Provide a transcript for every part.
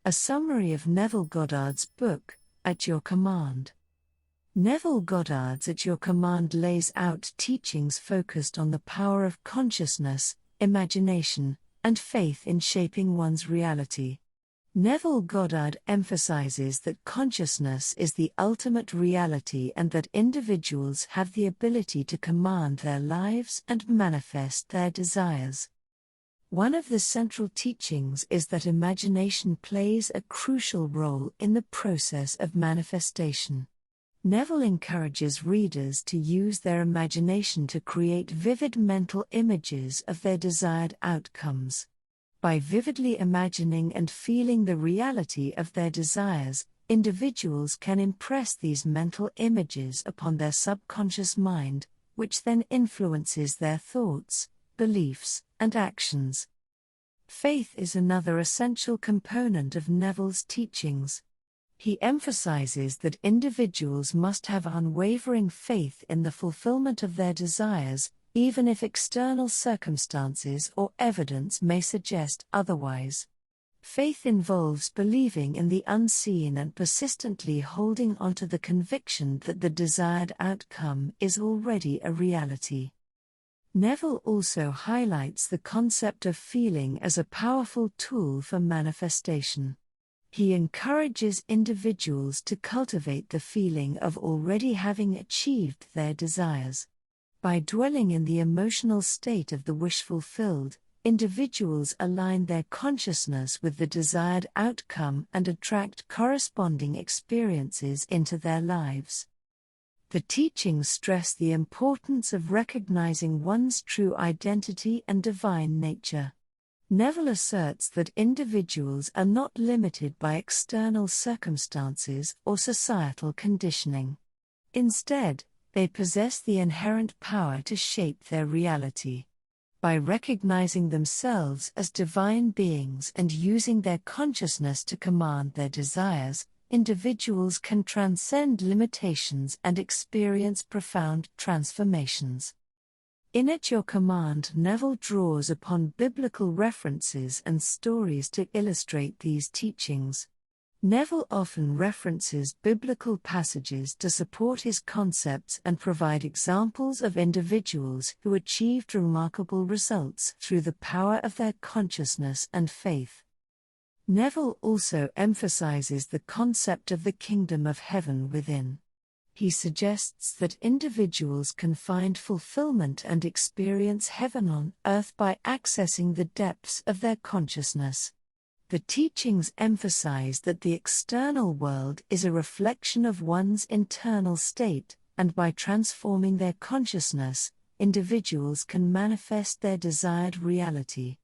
A summary of Neville Goddard's book, At Your Command. Neville Goddard's At Your Command lays out teachings focused on the power of consciousness, imagination, and faith in shaping one's reality. Neville Goddard emphasizes that consciousness is the ultimate reality and that individuals have the ability to command their lives and manifest their desires. One of the central teachings is that imagination plays a crucial role in the process of manifestation. Neville encourages readers to use their imagination to create vivid mental images of their desired outcomes. By vividly imagining and feeling the reality of their desires, individuals can impress these mental images upon their subconscious mind, which then influences their thoughts, beliefs, and actions. Faith is another essential component of Neville's teachings. He emphasizes that individuals must have unwavering faith in the fulfillment of their desires, even if external circumstances or evidence may suggest otherwise. Faith involves believing in the unseen and persistently holding onto the conviction that the desired outcome is already a reality. Neville also highlights the concept of feeling as a powerful tool for manifestation. He encourages individuals to cultivate the feeling of already having achieved their desires. By dwelling in the emotional state of the wish fulfilled, individuals align their consciousness with the desired outcome and attract corresponding experiences into their lives. The teachings stress the importance of recognizing one's true identity and divine nature. Neville asserts that individuals are not limited by external circumstances or societal conditioning. Instead, they possess the inherent power to shape their reality. By recognizing themselves as divine beings and using their consciousness to command their desires, individuals can transcend limitations and experience profound transformations. In At Your Command, Neville draws upon biblical references and stories to illustrate these teachings. Neville often references biblical passages to support his concepts and provide examples of individuals who achieved remarkable results through the power of their consciousness and faith. Neville also emphasizes the concept of the kingdom of heaven within. He suggests that individuals can find fulfillment and experience heaven on earth by accessing the depths of their consciousness. The teachings emphasize that the external world is a reflection of one's internal state, and by transforming their consciousness, individuals can manifest their desired reality.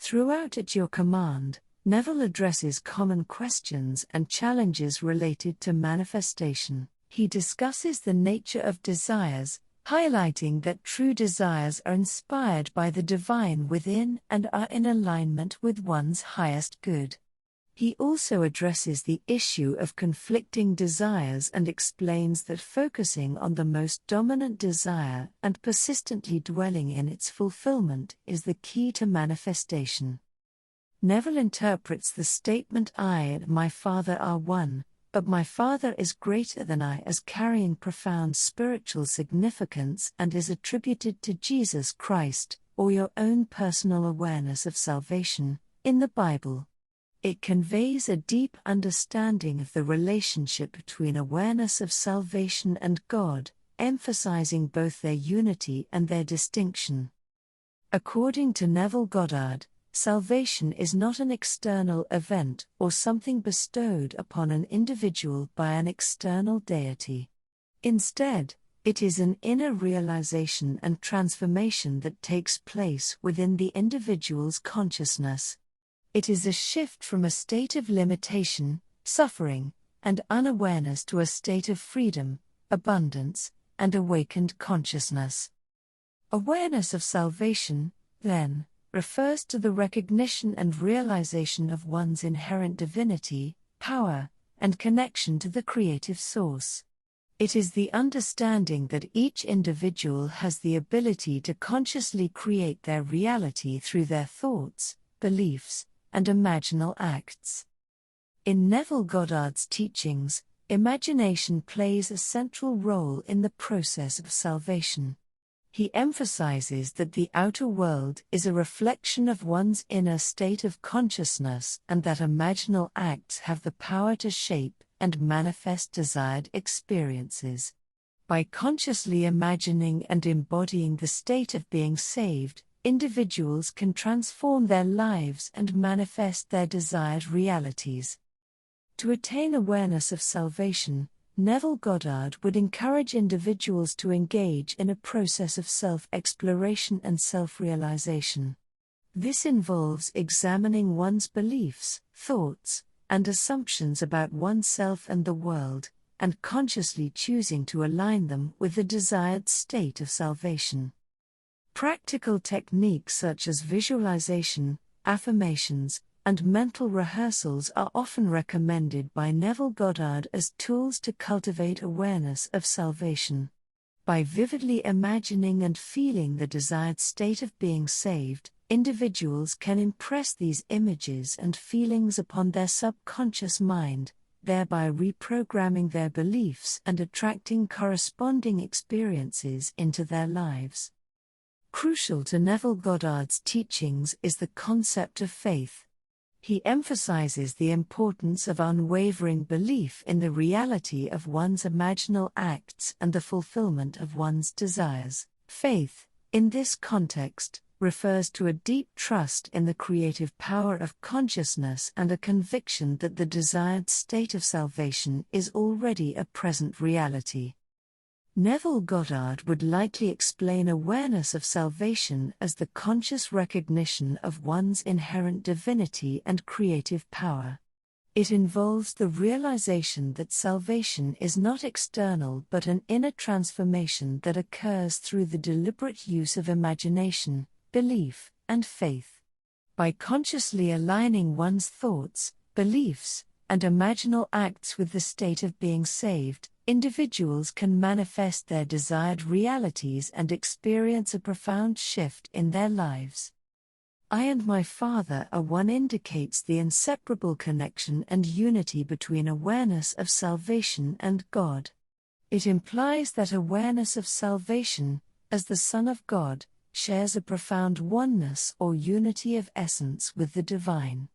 Throughout At Your Command, Neville addresses common questions and challenges related to manifestation. He discusses the nature of desires, highlighting that true desires are inspired by the divine within and are in alignment with one's highest good. He also addresses the issue of conflicting desires and explains that focusing on the most dominant desire and persistently dwelling in its fulfillment is the key to manifestation. Neville interprets the statement "I and my Father are one, but my Father is greater than I" as carrying profound spiritual significance and is attributed to Jesus Christ, or your own personal awareness of salvation, in the Bible. It conveys a deep understanding of the relationship between awareness of salvation and God, emphasizing both their unity and their distinction. According to Neville Goddard, salvation is not an external event or something bestowed upon an individual by an external deity. Instead, it is an inner realization and transformation that takes place within the individual's consciousness. It is a shift from a state of limitation, suffering, and unawareness to a state of freedom, abundance, and awakened consciousness. Awareness of salvation, then, refers to the recognition and realization of one's inherent divinity, power, and connection to the creative source. It is the understanding that each individual has the ability to consciously create their reality through their thoughts, beliefs, and imaginal acts. In Neville Goddard's teachings, imagination plays a central role in the process of salvation. He emphasizes that the outer world is a reflection of one's inner state of consciousness and that imaginal acts have the power to shape and manifest desired experiences. By consciously imagining and embodying the state of being saved, individuals can transform their lives and manifest their desired realities. To attain awareness of salvation, Neville Goddard would encourage individuals to engage in a process of self-exploration and self-realization. This involves examining one's beliefs, thoughts, and assumptions about oneself and the world, and consciously choosing to align them with the desired state of salvation. Practical techniques such as visualization, affirmations, and mental rehearsals are often recommended by Neville Goddard as tools to cultivate awareness of salvation. By vividly imagining and feeling the desired state of being saved, individuals can impress these images and feelings upon their subconscious mind, thereby reprogramming their beliefs and attracting corresponding experiences into their lives. Crucial to Neville Goddard's teachings is the concept of faith. He emphasizes the importance of unwavering belief in the reality of one's imaginal acts and the fulfillment of one's desires. Faith, in this context, refers to a deep trust in the creative power of consciousness and a conviction that the desired state of salvation is already a present reality. Neville Goddard would likely explain awareness of salvation as the conscious recognition of one's inherent divinity and creative power. It involves the realization that salvation is not external but an inner transformation that occurs through the deliberate use of imagination, belief, and faith. By consciously aligning one's thoughts, beliefs, and imaginal acts with the state of being saved, individuals can manifest their desired realities and experience a profound shift in their lives. I and my Father are one indicates the inseparable connection and unity between awareness of salvation and God. It implies that awareness of salvation, as the Son of God, shares a profound oneness or unity of essence with the divine.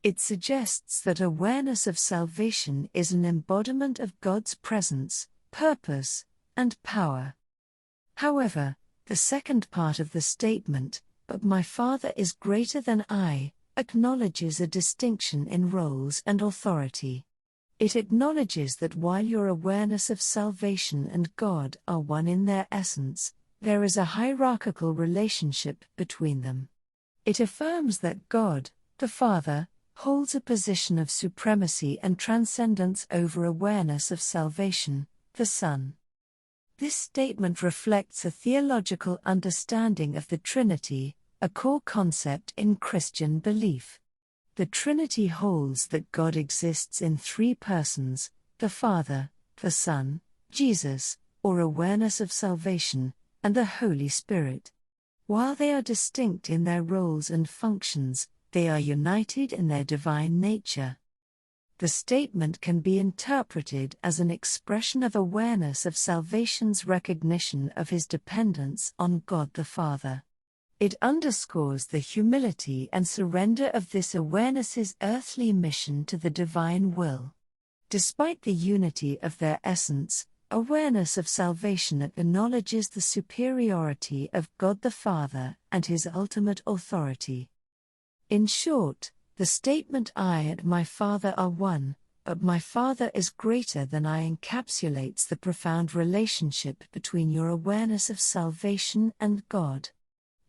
It suggests that awareness of salvation is an embodiment of God's presence, purpose, and power. However, the second part of the statement, "But my Father is greater than I," acknowledges a distinction in roles and authority. It acknowledges that while your awareness of salvation and God are one in their essence, there is a hierarchical relationship between them. It affirms that God, the Father, holds a position of supremacy and transcendence over awareness of salvation, the Son. This statement reflects a theological understanding of the Trinity, a core concept in Christian belief. The Trinity holds that God exists in three persons: the Father, the Son, Jesus, or awareness of salvation, and the Holy Spirit. While they are distinct in their roles and functions, they are united in their divine nature. The statement can be interpreted as an expression of awareness of salvation's recognition of his dependence on God the Father. It underscores the humility and surrender of this awareness's earthly mission to the divine will. Despite the unity of their essence, awareness of salvation acknowledges the superiority of God the Father and his ultimate authority. In short, the statement "I and my Father are one, but my Father is greater than I" encapsulates the profound relationship between your awareness of salvation and God.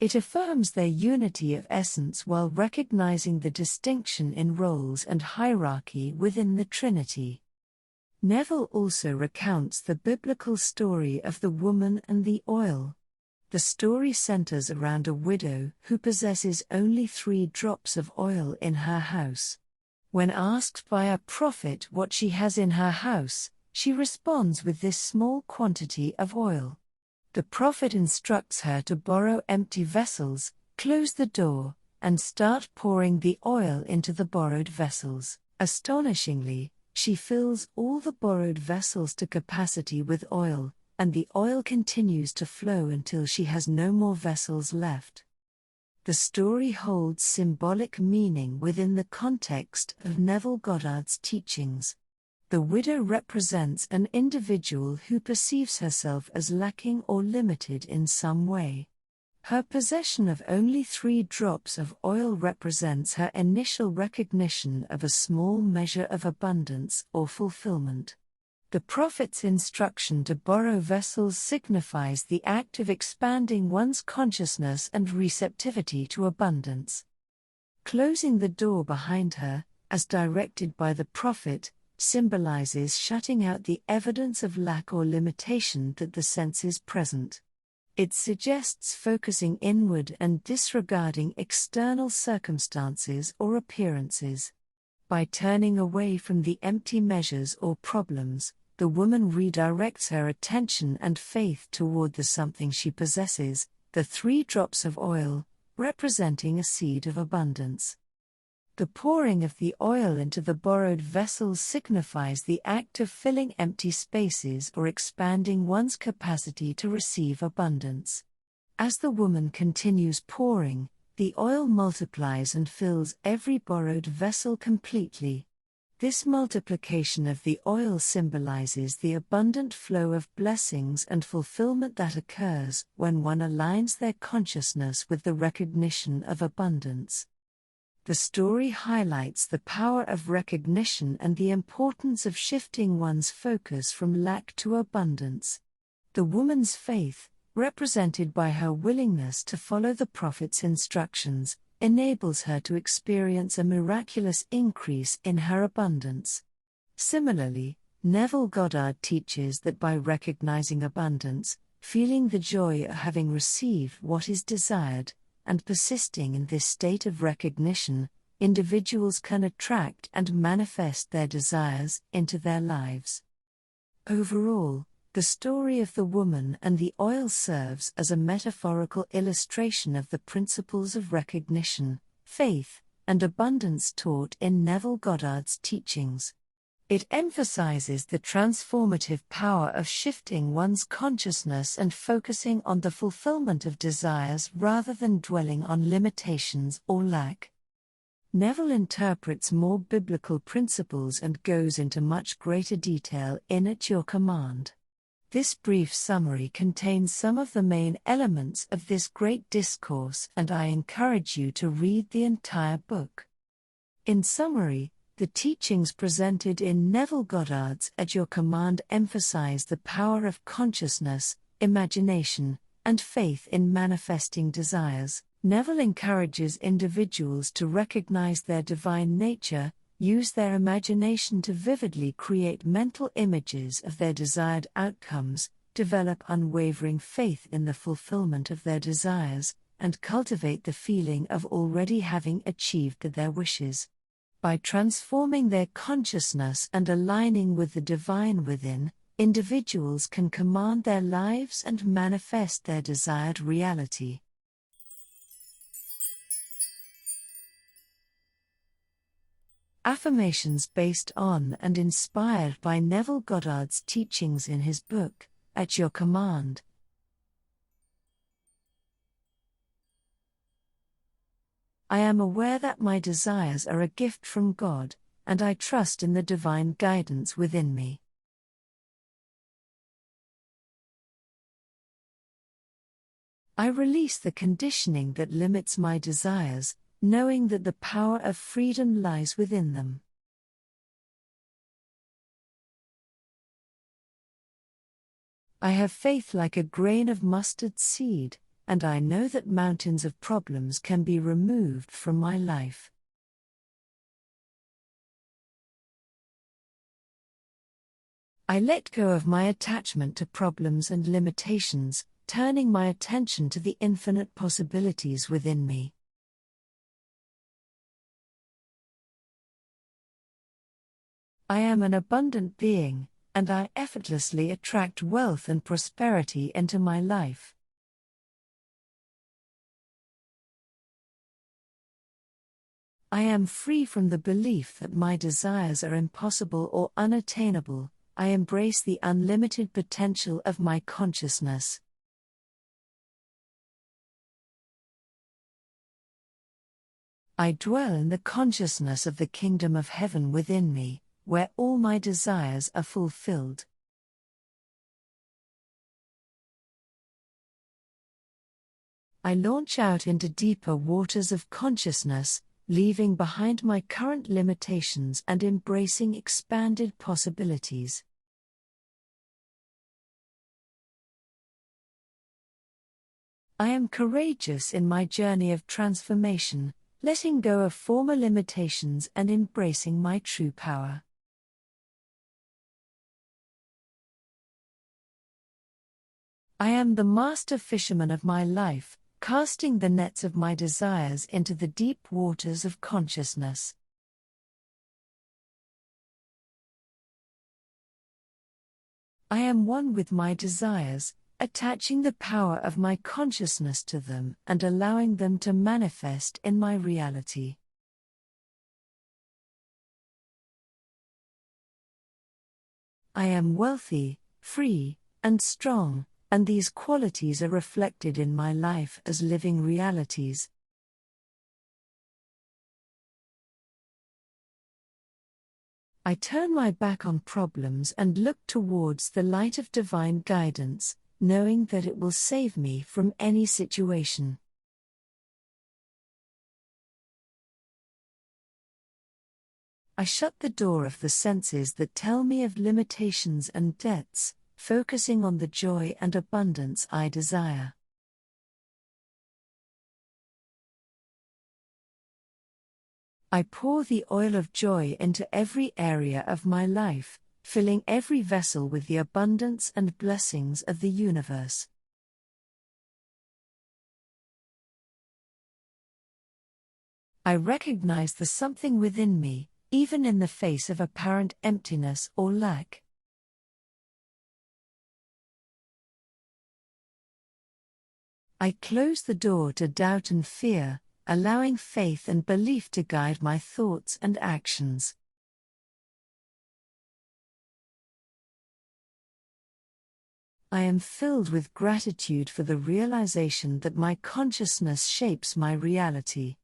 It affirms their unity of essence while recognizing the distinction in roles and hierarchy within the Trinity. Neville also recounts the biblical story of the woman and the oil. The story centers around a widow who possesses only 3 drops of oil in her house. When asked by a prophet what she has in her house, she responds with this small quantity of oil. The prophet instructs her to borrow empty vessels, close the door, and start pouring the oil into the borrowed vessels. Astonishingly, she fills all the borrowed vessels to capacity with oil, and the oil continues to flow until she has no more vessels left. The story holds symbolic meaning within the context of Neville Goddard's teachings. The widow represents an individual who perceives herself as lacking or limited in some way. Her possession of only 3 drops of oil represents her initial recognition of a small measure of abundance or fulfillment. The prophet's instruction to borrow vessels signifies the act of expanding one's consciousness and receptivity to abundance. Closing the door behind her, as directed by the prophet, symbolizes shutting out the evidence of lack or limitation that the senses present. It suggests focusing inward and disregarding external circumstances or appearances. By turning away from the empty measures or problems, the woman redirects her attention and faith toward the something she possesses, the 3 drops of oil, representing a seed of abundance. The pouring of the oil into the borrowed vessels signifies the act of filling empty spaces or expanding one's capacity to receive abundance. As the woman continues pouring, the oil multiplies and fills every borrowed vessel completely. This multiplication of the oil symbolizes the abundant flow of blessings and fulfillment that occurs when one aligns their consciousness with the recognition of abundance. The story highlights the power of recognition and the importance of shifting one's focus from lack to abundance. The woman's faith, represented by her willingness to follow the prophet's instructions, enables her to experience a miraculous increase in her abundance. Similarly, Neville Goddard teaches that by recognizing abundance, feeling the joy of having received what is desired, and persisting in this state of recognition, individuals can attract and manifest their desires into their lives. Overall, the story of the woman and the oil serves as a metaphorical illustration of the principles of recognition, faith, and abundance taught in Neville Goddard's teachings. It emphasizes the transformative power of shifting one's consciousness and focusing on the fulfillment of desires rather than dwelling on limitations or lack. Neville interprets more biblical principles and goes into much greater detail in At Your Command. This brief summary contains some of the main elements of this great discourse, and I encourage you to read the entire book. In summary, the teachings presented in Neville Goddard's At Your Command emphasize the power of consciousness, imagination, and faith in manifesting desires. Neville encourages individuals to recognize their divine nature, use their imagination to vividly create mental images of their desired outcomes, develop unwavering faith in the fulfillment of their desires, and cultivate the feeling of already having achieved their wishes. By transforming their consciousness and aligning with the divine within, individuals can command their lives and manifest their desired reality. Affirmations based on and inspired by Neville Goddard's teachings in his book, At Your Command. I am aware that my desires are a gift from God, and I trust in the divine guidance within me. I release the conditioning that limits my desires, knowing that the power of freedom lies within them. I have faith like a grain of mustard seed, and I know that mountains of problems can be removed from my life. I let go of my attachment to problems and limitations, turning my attention to the infinite possibilities within me. I am an abundant being, and I effortlessly attract wealth and prosperity into my life. I am free from the belief that my desires are impossible or unattainable. I embrace the unlimited potential of my consciousness. I dwell in the consciousness of the kingdom of heaven within me, where all my desires are fulfilled. I launch out into deeper waters of consciousness, leaving behind my current limitations and embracing expanded possibilities. I am courageous in my journey of transformation, letting go of former limitations and embracing my true power. I am the master fisherman of my life, casting the nets of my desires into the deep waters of consciousness. I am one with my desires, attaching the power of my consciousness to them and allowing them to manifest in my reality. I am wealthy, free, and strong, and these qualities are reflected in my life as living realities. I turn my back on problems and look towards the light of divine guidance, knowing that it will save me from any situation. I shut the door of the senses that tell me of limitations and debts, focusing on the joy and abundance I desire. I pour the oil of joy into every area of my life, filling every vessel with the abundance and blessings of the universe. I recognize the something within me, even in the face of apparent emptiness or lack. I close the door to doubt and fear, allowing faith and belief to guide my thoughts and actions. I am filled with gratitude for the realization that my consciousness shapes my reality.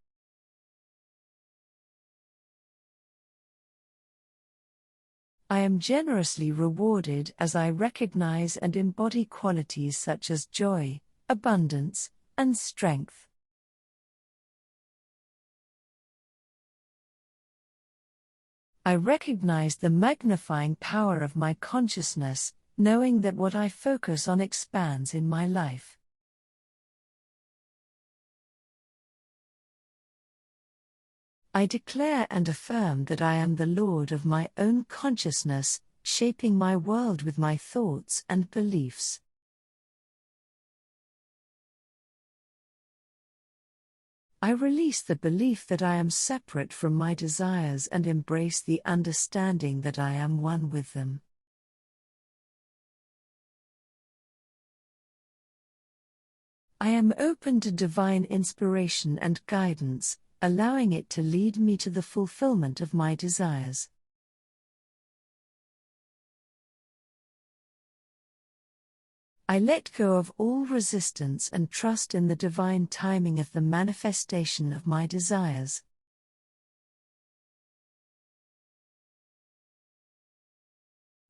I am generously rewarded as I recognize and embody qualities such as joy, abundance, and strength. I recognize the magnifying power of my consciousness, knowing that what I focus on expands in my life. I declare and affirm that I am the Lord of my own consciousness, shaping my world with my thoughts and beliefs. I release the belief that I am separate from my desires and embrace the understanding that I am one with them. I am open to divine inspiration and guidance, allowing it to lead me to the fulfillment of my desires. I let go of all resistance and trust in the divine timing of the manifestation of my desires.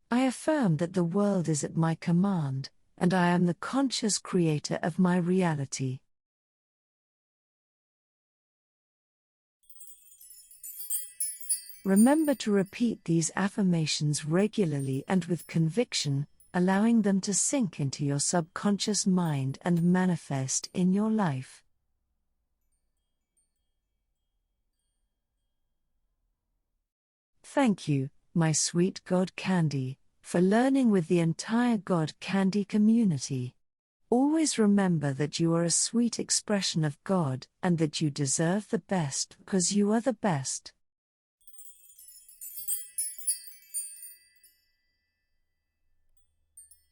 I affirm that the world is at my command, and I am the conscious creator of my reality. Remember to repeat these affirmations regularly and with conviction, allowing them to sink into your subconscious mind and manifest in your life. Thank you, my sweet God Candy, for learning with the entire God Candy community. Always remember that you are a sweet expression of God and that you deserve the best because you are the best.